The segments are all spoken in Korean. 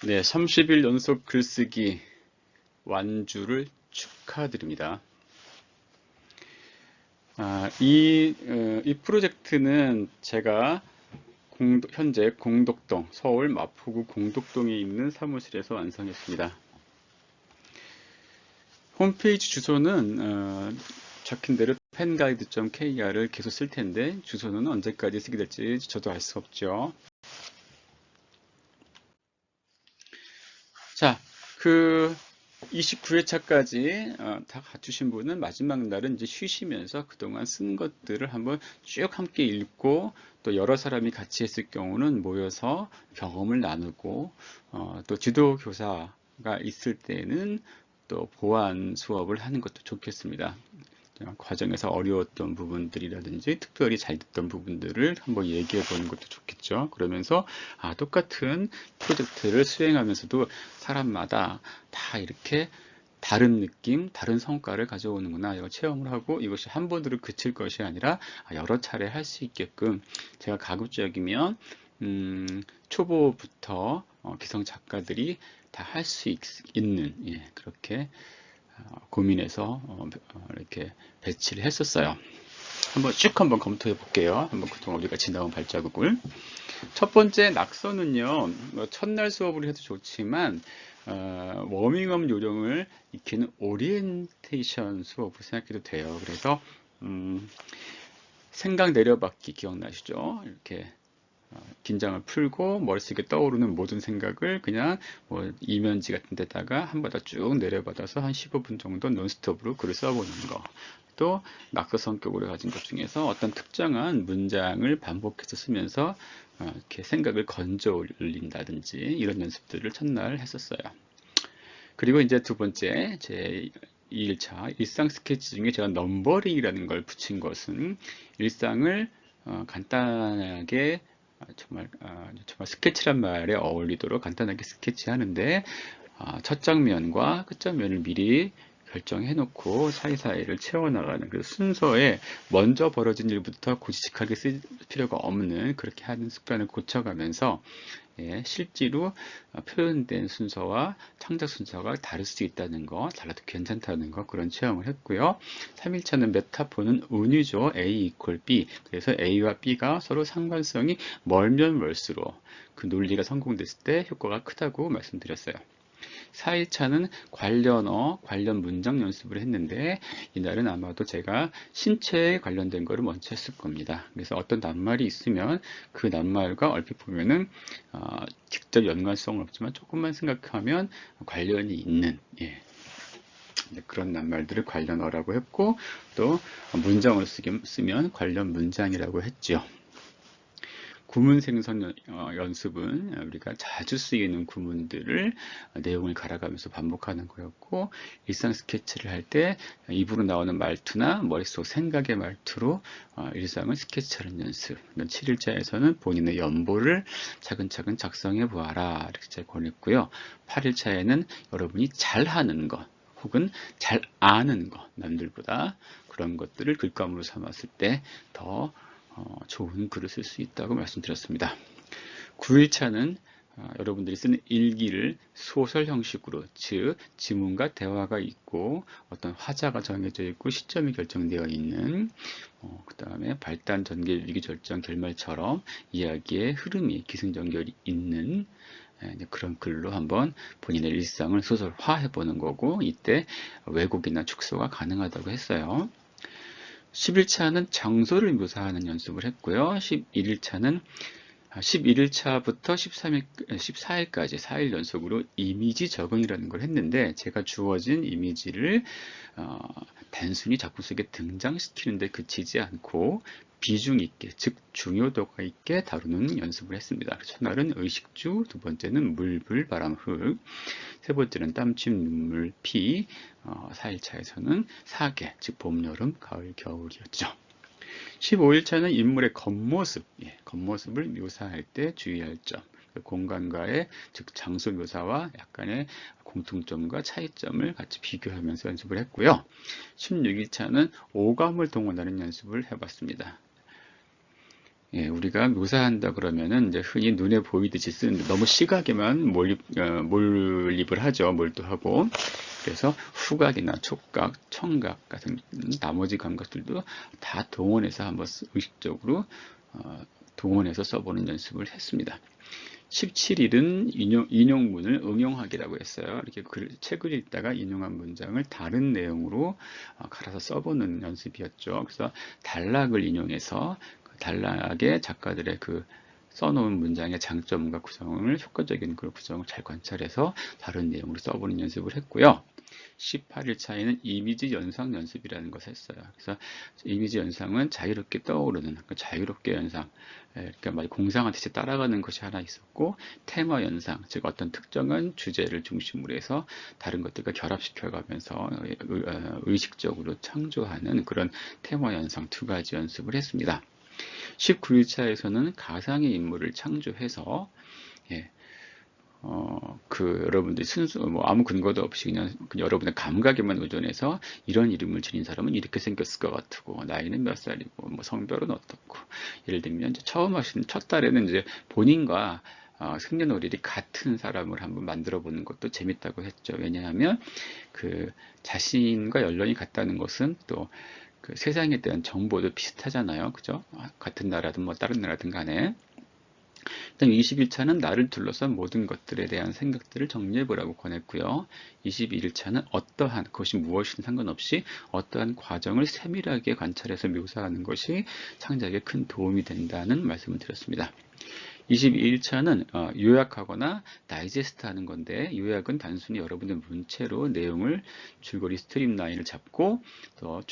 네, 30일 연속 글쓰기 완주를 축하드립니다. 이 프로젝트는 제가 현재 공덕동, 서울 마포구 공덕동에 있는 사무실에서 완성했습니다. 홈페이지 주소는 적힌 대로 penguide.kr을 계속 쓸 텐데 주소는 언제까지 쓰게 될지 저도 알 수 없죠. 자, 29회차까지 다 갖추신 분은 마지막 날은 이제 쉬시면서 그동안 쓴 것들을 한번 쭉 함께 읽고 또 여러 사람이 같이 했을 경우는 모여서 경험을 나누고 또 지도교사가 있을 때는 또 보완 수업을 하는 것도 좋겠습니다. 과정에서 어려웠던 부분들이라든지 특별히 잘 됐던 부분들을 한번 얘기해 보는 것도 좋겠죠. 그러면서 똑같은 프로젝트를 수행하면서도 사람마다 다 이렇게 다른 느낌, 다른 성과를 가져오는구나. 이거 체험을 하고 이것이 한 번으로 그칠 것이 아니라 여러 차례 할 수 있게끔 제가 가급적이면 초보부터 기성 작가들이 다 할 수 있는 그렇게 고민해서 이렇게 배치를 했었어요. 한번 검토해 볼게요. 한번 그동안 우리가 지나온 발자국을. 첫 번째 낙서는요, 첫날 수업을 해도 좋지만 워밍업 요령을 익히는 오리엔테이션 수업으로 생각해도 돼요. 그래서 생각 내려받기 기억나시죠? 이렇게 긴장을 풀고 머릿속에 떠오르는 모든 생각을 그냥 이면지 같은 데다가 한 번 더 쭉 내려받아서 한 15분 정도 논스톱으로 글을 써보는 거. 또 낙서 성격으로 가진 것 중에서 어떤 특정한 문장을 반복해서 쓰면서 이렇게 생각을 건져 올린다든지 이런 연습들을 첫날 했었어요. 그리고 이제 두 번째 제 2일차 일상 스케치 중에 제가 넘버링이라는 걸 붙인 것은 일상을 간단하게 정말 스케치란 말에 어울리도록 간단하게 스케치하는데 첫 장면과 끝 장면을 미리 결정해 놓고 사이사이를 채워나가는 그 순서에 먼저 벌어진 일부터 고지식하게 쓸 필요가 없는 그렇게 하는 습관을 고쳐가면서 실제로 표현된 순서와 창작 순서가 다를 수 있다는 거, 달라도 괜찮다는 거 그런 체험을 했고요. 3일차는 메타포는 운이죠. A equal B. 그래서 A와 B가 서로 상관성이 멀면 멀수록 그 논리가 성공됐을 때 효과가 크다고 말씀드렸어요. 4일차는 관련어, 관련 문장 연습을 했는데 이날은 아마도 제가 신체에 관련된 거를 먼저 했을 겁니다. 그래서 어떤 낱말이 있으면 그 낱말과 얼핏 보면은 직접 연관성은 없지만 조금만 생각하면 관련이 있는 그런 낱말들을 관련어라고 했고 또 문장으로 쓰면 관련 문장이라고 했죠. 구문 생성 연습은 우리가 자주 쓰이는 구문들을 내용을 갈아가면서 반복하는 거였고 일상 스케치를 할 때 입으로 나오는 말투나 머릿속 생각의 말투로 일상을 스케치하는 연습. 7일차에서는 본인의 연보를 차근차근 작성해 보아라 이렇게 제가 권했고요. 8일차에는 여러분이 잘하는 것 혹은 잘 아는 것 남들보다 그런 것들을 글감으로 삼았을 때더 좋은 글을 쓸 수 있다고 말씀드렸습니다. 9일차는 여러분들이 쓰는 일기를 소설 형식으로, 즉 지문과 대화가 있고 어떤 화자가 정해져 있고 시점이 결정되어 있는 그 다음에 발단, 전개, 위기, 절정, 결말처럼 이야기의 흐름이 기승전결이 있는 그런 글로 한번 본인의 일상을 소설화해 보는 거고 이때 왜곡이나 축소가 가능하다고 했어요. 10일차는 장소를 묘사하는 연습을 했고요. 11일차부터 14일까지 4일 연속으로 이미지 적응이라는 걸 했는데 제가 주어진 이미지를 단순히 작품 속에 등장시키는 데 그치지 않고 비중 있게, 즉 중요도가 있게 다루는 연습을 했습니다. 첫날은 의식주, 두 번째는 물, 불, 바람, 흙, 세 번째는 땀침, 눈물, 피, 4일차에서는 사계, 즉 봄, 여름, 가을, 겨울이었죠. 15일차는 인물의 겉모습, 겉모습을 묘사할 때 주의할 점, 공간과의 즉 장소 묘사와 약간의 공통점과 차이점을 같이 비교하면서 연습을 했고요. 16일차는 오감을 동원하는 연습을 해봤습니다. 예, 우리가 묘사한다 그러면은 이제 흔히 눈에 보이듯이 쓰는데 너무 시각에만 몰입을 하죠. 몰두하고. 그래서 후각이나 촉각, 청각 같은 나머지 감각들도 다 동원해서 한번 의식적으로 동원해서 써보는 연습을 했습니다. 17일은 인용문을 응용하기라고 했어요. 이렇게 책을 읽다가 인용한 문장을 다른 내용으로 갈아서 써보는 연습이었죠. 그래서 단락을 인용해서 그 단락의 작가들의 그 써놓은 문장의 장점과 구성을 효과적인 그 구성을 잘 관찰해서 다른 내용으로 써보는 연습을 했고요. 18일 차에는 이미지 연상 연습이라는 것을 했어요. 그래서 이미지 연상은 자유롭게 떠오르는 자유롭게 연상, 그러니까 공상하듯이 따라가는 것이 하나 있었고, 테마 연상, 즉 어떤 특정한 주제를 중심으로 해서 다른 것들과 결합시켜가면서 의식적으로 창조하는 그런 테마 연상 두 가지 연습을 했습니다. 19일차에서는 가상의 인물을 창조해서 여러분들이 아무 근거도 없이 그냥 여러분의 감각에만 의존해서 이런 이름을 지닌 사람은 이렇게 생겼을 것 같고, 나이는 몇 살이고, 성별은 어떻고, 예를 들면, 이제 처음 하시는 첫 달에는 이제 본인과 생년월일이 같은 사람을 한번 만들어 보는 것도 재밌다고 했죠. 왜냐하면, 자신과 연령이 같다는 것은 또, 세상에 대한 정보도 비슷하잖아요. 그죠? 같은 나라든 다른 나라든 간에. 그다음 21차는 나를 둘러싼 모든 것들에 대한 생각들을 정리해보라고 권했고요. 21일차는 어떠한 그것이 무엇이든 상관없이 어떠한 과정을 세밀하게 관찰해서 묘사하는 것이 창작에 큰 도움이 된다는 말씀을 드렸습니다. 22일차는 요약하거나 다이제스트 하는 건데, 요약은 단순히 여러분의 문체로 내용을 줄거리 스트림라인을 잡고 또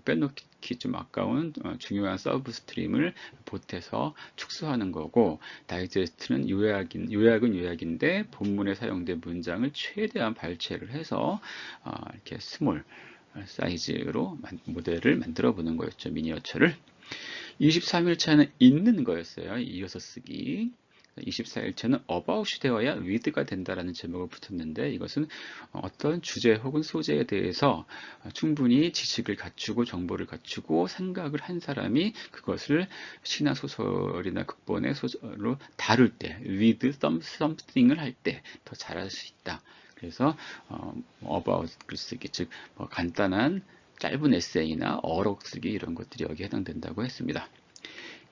빼놓기 좀 아까운 중요한 서브 스트림을 보태서 축소하는 거고, 다이제스트는 요약은 요약인데 본문에 사용된 문장을 최대한 발췌를 해서 이렇게 스몰 사이즈로 모델을 만들어 보는 거였죠. 미니어처를. 23일차는 있는 거였어요. 이어서 쓰기. 24일차는 about이 되어야 with가 된다라는 제목을 붙였는데, 이것은 어떤 주제 혹은 소재에 대해서 충분히 지식을 갖추고 정보를 갖추고 생각을 한 사람이 그것을 시나 소설이나 극본의 소설로 다룰 때, with something을 할 때 더 잘할 수 있다. 그래서 about 글쓰기, 즉 간단한 짧은 에세이나 어록 쓰기 이런 것들이 여기에 해당된다고 했습니다.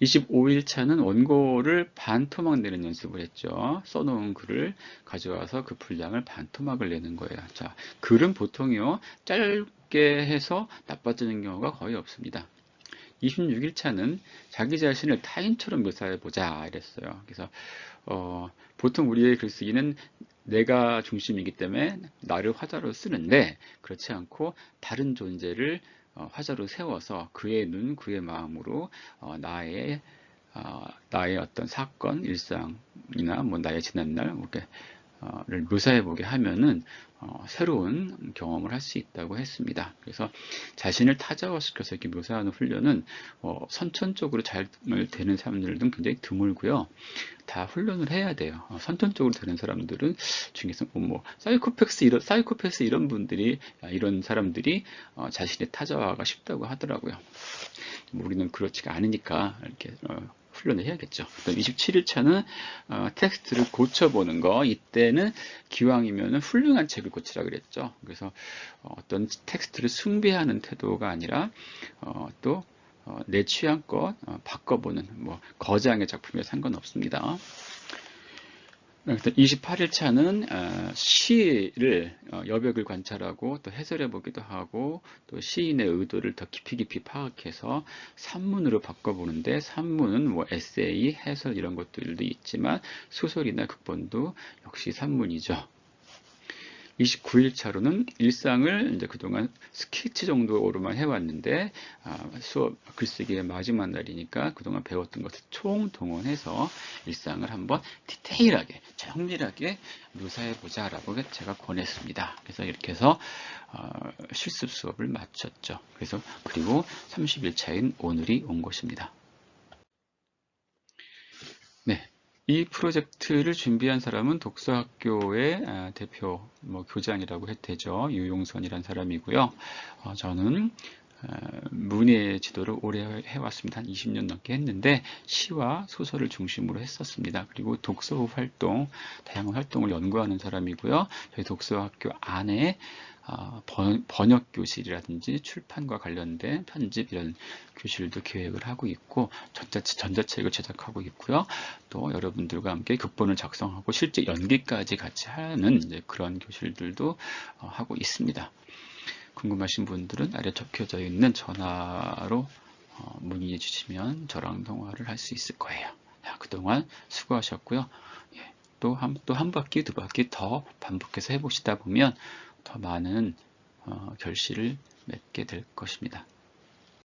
25일차는 원고를 반토막 내는 연습을 했죠. 써놓은 글을 가져와서 그 분량을 반토막을 내는 거예요. 자, 글은 보통요, 짧게 해서 나빠지는 경우가 거의 없습니다. 26일차는 자기 자신을 타인처럼 묘사해보자 이랬어요. 그래서 보통 우리의 글쓰기는 내가 중심이기 때문에 나를 화자로 쓰는데, 그렇지 않고 다른 존재를 화자로 세워서 그의 눈, 그의 마음으로 나의 어떤 사건, 일상이나 나의 지난날 를 묘사해 보게 하면은 새로운 경험을 할 수 있다고 했습니다. 그래서 자신을 타자화시켜서 이렇게 묘사하는 훈련은 선천적으로 잘 되는 사람들은 굉장히 드물고요. 다 훈련을 해야 돼요. 선천적으로 되는 사람들은 중에서 사이코패스 이런 분들이 이런 사람들이 자신의 타자화가 쉽다고 하더라고요. 우리는 그렇지가 않으니까 이렇게 훈련을 해야겠죠. 27일차는 텍스트를 고쳐보는 거. 이때는 기왕이면 훌륭한 책을 고치라 그랬죠. 그래서 어떤 텍스트를 숭배하는 태도가 아니라 또 내 취향껏 바꿔보는 거장의 작품에 상관없습니다. 28일차는 시를 여백을 관찰하고 또 해설해 보기도 하고 또 시인의 의도를 더 깊이 파악해서 산문으로 바꿔보는데, 산문은 에세이, 해설 이런 것들도 있지만 소설이나 극본도 역시 산문이죠. 29일차로는 일상을 이제 그동안 스케치 정도로만 해왔는데, 수업 글쓰기의 마지막 날이니까 그동안 배웠던 것을 총동원해서 일상을 한번 디테일하게, 정밀하게 묘사해보자 라고 제가 권했습니다. 그래서 이렇게 해서 실습 수업을 마쳤죠. 그리고 30일차인 오늘이 온 것입니다. 네. 이 프로젝트를 준비한 사람은 독서학교의 대표 교장이라고 해도 되죠. 유용선이라는 사람이고요. 저는 문예 지도를 오래 해왔습니다. 한 20년 넘게 했는데 시와 소설을 중심으로 했었습니다. 그리고 독서 활동, 다양한 활동을 연구하는 사람이고요. 저희 독서학교 안에 번역 교실이라든지 출판과 관련된 편집 이런 교실도 계획을 하고 있고 전자책을 제작하고 있고요. 또 여러분들과 함께 극본을 작성하고 실제 연기까지 같이 하는 이제 그런 교실들도 하고 있습니다. 궁금하신 분들은 아래 적혀져 있는 전화로 문의해 주시면 저랑 통화를 할 수 있을 거예요. 자, 그동안 수고하셨고요. 예, 또 한 바퀴, 두 바퀴 더 반복해서 해보시다 보면 더 많은 결실을 맺게 될 것입니다.